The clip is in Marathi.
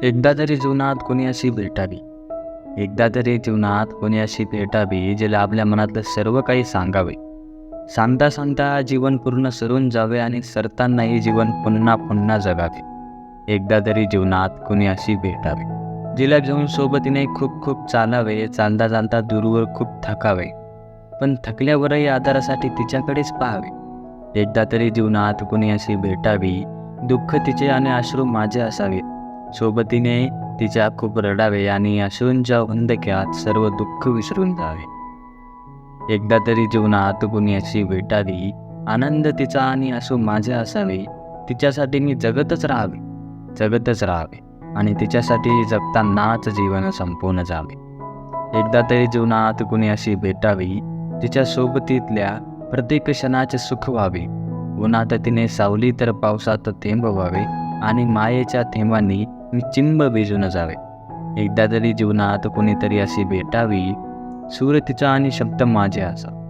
एकदा तरी जीवनात कोणी अशी भेटावी. एकदा तरी जीवनात कोणी अशी भेटावी जिला आपल्या मनातलं सर्व काही सांगावे. सांगता सांगता जीवन पूर्ण सरून जावे आणि सरतानाही जीवन पुन्हा पुन्हा जगावे. एकदा तरी जीवनात कोणी अशी भेटावी जिला घेऊन सोबतीने खूप खूप चालावे. चालता चालता दूरवर खूप थकावे, पण थकल्यावरही आधारासाठी तिच्याकडेच पाहावे. एकदा तरी जीवनात कोणी अशी भेटावी, दुःख तिचे आणि अश्रू माझे असावेत. सोबतीने तिच्या खूप रडावे आणि अश्रूंच्या वंदक्यात सर्व दुःख विसरून जावे. एकदा तरी जीवनात कोणी अशी भेटावी, आनंद तिचा आणि अश्रू माझे असावे. तिच्यासाठी मी जगतच राहावे आणि तिच्यासाठी जगतानाच जीवन संपवून जावे. एकदा तरी जीवनात कोणी अशी भेटावी, तिच्या सोबतीतल्या प्रत्येक क्षणाचे सुख व्हावे. उन्हात तिने सावली तर पावसात थेंब व्हावे आणि मायेच्या थेंबांनी मी चिंब भिजून जावे. एकदा तरी जीवनात कोणीतरी अशी भेटावी, सूर तिचा आणि शब्द माझे असा.